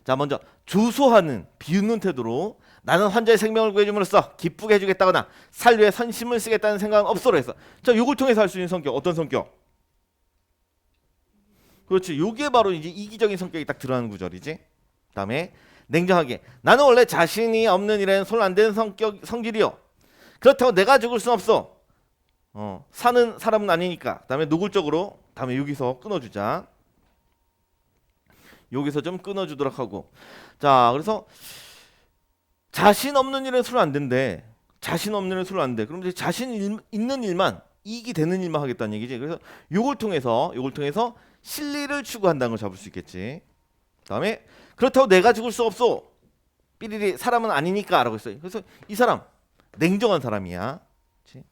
자, 먼저 조소하는, 비웃는 태도로 나는 환자의 생명을 구해줌으로써 기쁘게 해주겠다거나 살류에 선심을 쓰겠다는 생각은 없어로 했어. 자, 요걸 통해서 할 수 있는 성격, 어떤 성격? 그렇지, 요게 바로 이제 이기적인 성격이 딱 드러나는 구절이지. 그다음에 냉정하게, 나는 원래 자신이 없는 일에는 손 안 대는 성질이요. 그렇다고 내가 죽을 순 없어. 사는 사람은 아니니까. 그다음에 노골적으로, 다음에 여기서 끊어주자. 여기서 좀 끊어주도록 하고. 자, 그래서 자신 없는 일에 손 안 된대. 자신 없는 일에 손 안 대. 그럼 이제 자신 있는 일만 이익이 되는 일만 하겠다는 얘기지. 그래서 요걸 통해서 실리를 추구한다는 걸 잡을 수 있겠지. 그다음에 그렇다고 내가 죽을 수 없어. 삐리리 사람은 아니니까라고 했어요. 그래서 이 사람 냉정한 사람이야. 그치?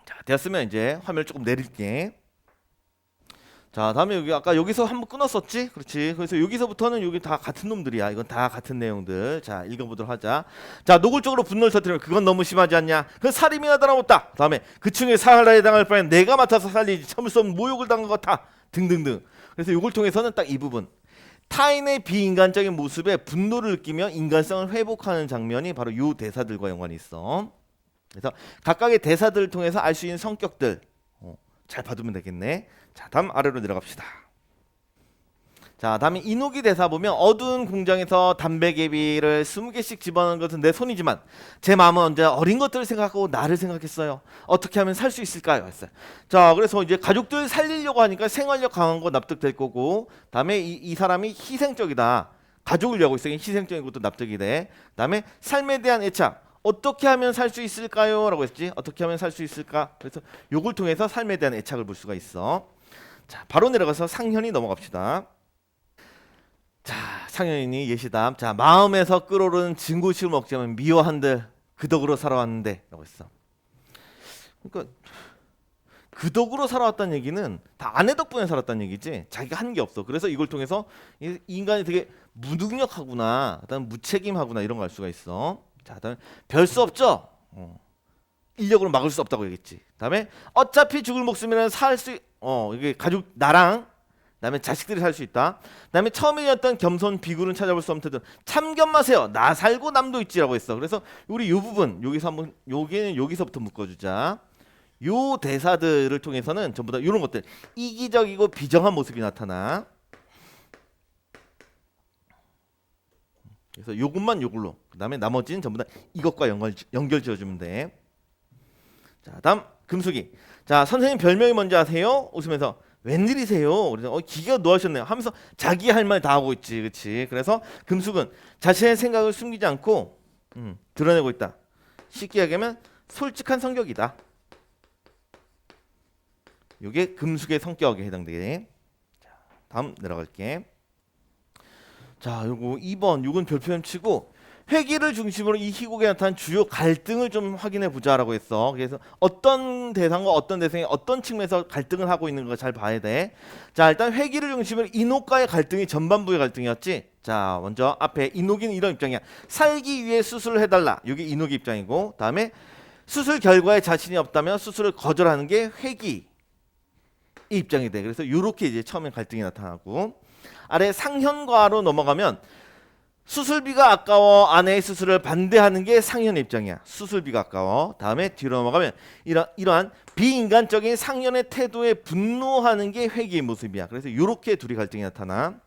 자, 되었으면 이제 화면을 조금 내릴게. 자, 다음에 여기 아까 여기서 한번 끊었었지? 그렇지. 그래서 여기서부터는 여기 다 같은 놈들이야. 이건 다 같은 내용들. 자, 읽어보도록 하자. 자, 노골적으로 분노를 터뜨리면 그건 너무 심하지 않냐? 그건 살인이나 다름없다. 다음에 그 중에 살해에 당할 바엔 내가 맡아서 살리지 참을 수 없는 모욕을 당한 것 같아. 등등등. 그래서 이걸 통해서는 딱 이 부분. 타인의 비인간적인 모습에 분노를 느끼며 인간성을 회복하는 장면이 바로 이 대사들과 연관이 있어. 그래서 각각의 대사들을 통해서 알 수 있는 성격들 잘 봐두면 되겠네. 자, 다음 아래로 내려갑시다. 자, 다음에 이노기 대사 보면 어두운 공장에서 담배개비를 20개씩 집어넣는 것은 내 손이지만 제 마음은 언제 어린 것들을 생각하고 나를 생각했어요. 어떻게 하면 살 수 있을까요? 했어요. 자, 그래서 이제 가족들 살리려고 하니까 생활력 강한 거 납득될 거고, 다음에 이 사람이 희생적이다. 가족을 위하고 있으니 희생적인 것도 납득이 돼. 다음에 삶에 대한 애착. 어떻게 하면 살 수 있을까요? 라고 했지. 어떻게 하면 살 수 있을까? 그래서 요걸 통해서 삶에 대한 애착을 볼 수가 있어. 자, 바로 내려가서 상현이 넘어갑시다. 자, 상현이 예시담. 자, 마음에서 끓어오르는 진고식을 먹자면 미워한들 그 덕으로 살아왔는데 라고 했어. 그러니까 그 덕으로 살아왔다는 얘기는 다 아내 덕분에 살았다는 얘기지 자기가 한 게 없어. 그래서 이걸 통해서 이 인간이 되게 무능력하구나, 그다음 무책임하구나 이런 거 알 수가 있어. 자, 다음에 별 수 없죠. 인력으로 막을 수 없다고 얘기했지. 다음에 어차피 죽을 목숨이라는 이게 가족 나랑 그다음에 자식들이 살 수 있다. 그다음에 처음이었던 겸손 비굴은 찾아볼 수 없는 태도. 참견 마세요. 나 살고 남도 있지라고 했어. 그래서 우리 요 부분 여기서 한번 여기는 여기서부터 묶어주자. 요 대사들을 통해서는 전부 다 이런 것들 이기적이고 비정한 모습이 나타나. 그래서 요것만 요걸로. 그다음에 나머지는 전부 다 이것과 연결 지어주면 돼. 자, 다음 금숙이. 자, 선생님 별명이 뭔지 아세요? 웃으면서 웬일이세요? 그래서 기가 노하셨네요 하면서 자기 할 말 다 하고 있지. 그렇지. 그래서 금숙은 자신의 생각을 숨기지 않고 드러내고 있다. 쉽게 얘기하면 솔직한 성격이다. 이게 금숙의 성격에 해당되게. 자, 다음 내려갈게. 자, 요거 2번 요건 별표점 치고 회기를 중심으로 이 희곡에 나타난 주요 갈등을 좀 확인해 보자라고 했어. 그래서 어떤 대상과 어떤 대상이 어떤 측면에서 갈등을 하고 있는 거 잘 봐야 돼. 자, 일단 회기를 중심으로 이녹과의 갈등이 전반부의 갈등이었지. 자, 먼저 앞에 이녹이는 이런 입장이야. 살기 위해 수술을 해달라. 이게 이녹의 입장이고, 다음에 수술 결과에 자신이 없다면 수술을 거절하는 게 회기 이 입장이 돼. 그래서 이렇게 이제 처음에 갈등이 나타나고, 아래 상현과로 넘어가면 수술비가 아까워 아내의 수술을 반대하는 게 상현의 입장이야. 수술비가 아까워. 다음에 뒤로 넘어가면 이러한 비인간적인 상현의 태도에 분노하는 게 회기의 모습이야. 그래서 이렇게 둘이 갈등이 나타나.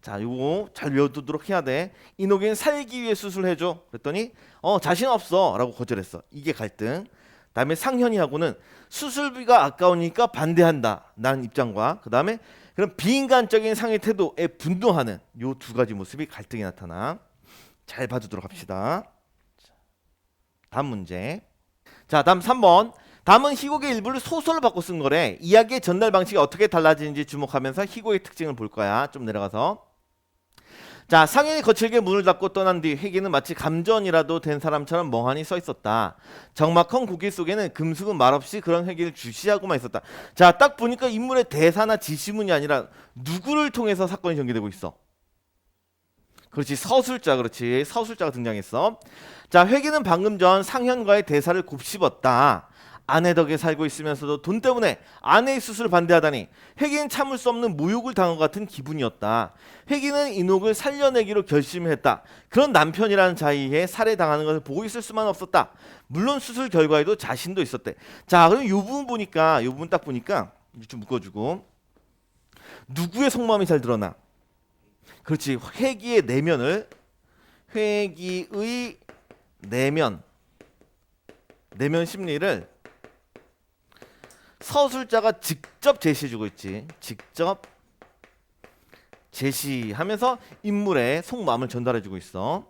자, 이거 잘 외워두도록 해야 돼. 이녹이는 살기 위해 수술해줘. 그랬더니 자신 없어 라고 거절했어. 이게 갈등. 다음에 상현이하고는 수술비가 아까우니까 반대한다 라는 입장과, 그 다음에 그럼 비인간적인 상의 태도에 분노하는 요 두 가지 모습이 갈등이 나타나. 잘 봐두도록 합시다. 다음 문제. 자, 다음 3번. 다음은 희곡의 일부를 소설로 바꿔 쓴 거래. 이야기의 전달 방식이 어떻게 달라지는지 주목하면서 희곡의 특징을 볼 거야. 좀 내려가서. 자, 상현이 거칠게 문을 닫고 떠난 뒤 회기는 마치 감전이라도 된 사람처럼 멍하니 서 있었다. 적막한 고개 속에는 금숙은 말없이 그런 회기를 주시하고만 있었다. 자, 딱 보니까 인물의 대사나 지시문이 아니라 누구를 통해서 사건이 전개되고 있어. 그렇지, 서술자. 그렇지, 서술자가 등장했어. 자, 회기는 방금 전 상현과의 대사를 곱씹었다. 아내 덕에 살고 있으면서도 돈 때문에 아내의 수술을 반대하다니 회기는 참을 수 없는 모욕을 당한 것 같은 기분이었다. 회기는 이녹을 살려내기로 결심했다. 그런 남편이라는 자의에 살해당하는 것을 보고 있을 수만 없었다. 물론 수술 결과에도 자신도 있었대. 자, 그럼 이 부분 보니까, 이 부분 딱 보니까 좀 묶어주고, 누구의 속마음이 잘 드러나? 그렇지, 회기의 내면을, 회기의 내면 심리를 서술자가 직접 제시해주고 있지. 직접 제시하면서 인물의 속마음을 전달해주고 있어.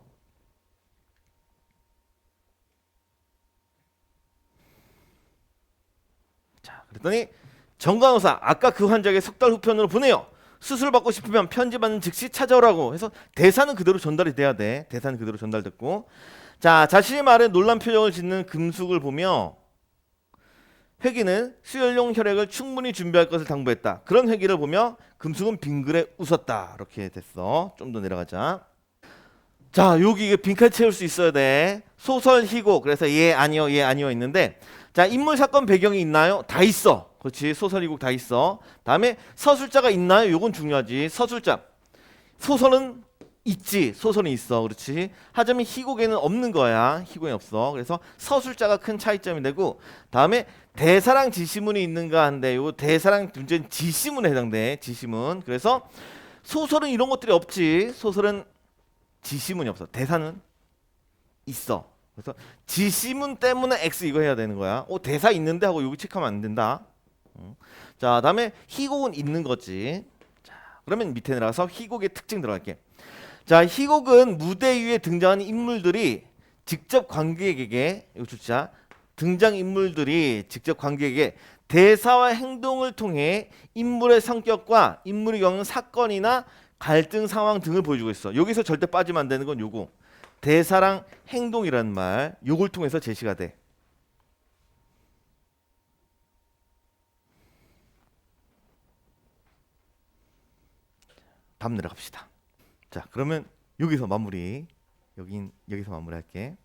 그랬더니 정간호사 아까 그 환자에게 석 달 후 편으로 보내요. 수술 받고 싶으면 편지 받는 즉시 찾아오라고 해서 대사는 그대로 전달이 돼야 돼. 대사는 그대로 전달됐고, 자 자신의 말에 놀란 표정을 짓는 금숙을 보며 회기는 수혈용 혈액을 충분히 준비할 것을 당부했다. 그런 회기를 보며 금숙은 빙그레 웃었다. 이렇게 됐어. 좀 더 내려가자. 자 여기 이게 빈칸 채울 수 있어야 돼. 소설 희곡. 그래서 예 아니요 예 아니요 있는데, 자 인물 사건 배경이 있나요? 다 있어. 그렇지. 소설 희곡 다 있어. 다음에 서술자가 있나요? 요건 중요하지. 서술자. 소설은 있지. 소설은 있어. 그렇지. 하지만 희곡에는 없는 거야. 희곡에 없어. 그래서 서술자가 큰 차이점이 되고, 다음에 대사랑 지시문이 있는가 한데, 요 대사랑 문제는 지시문에 해당돼. 지시문. 그래서 소설은 이런 것들이 없지. 소설은 지시문이 없어. 대사는 있어. 그래서 지시문 때문에 X 이거 해야 되는 거야. 대사 있는데 하고 여기 체크하면 안 된다. 자 다음에 희곡은 있는 거지. 자 그러면 밑에 내려가서 희곡의 특징 들어갈게. 자 희곡은 무대 위에 등장하는 인물들이 직접 관객에게, 이거 좋자, 등장인물들이 직접 관객에게 대사와 행동을 통해 인물의 성격과 인물이 겪는 사건이나 갈등 상황 등을 보여주고 있어. 여기서 절대 빠지면 안 되는 건 요거, 대사랑 행동이라는 말, 요걸 통해서 제시가 돼. 다음 내려갑시다. 자 그러면 여기서 마무리, 여기서 마무리할게.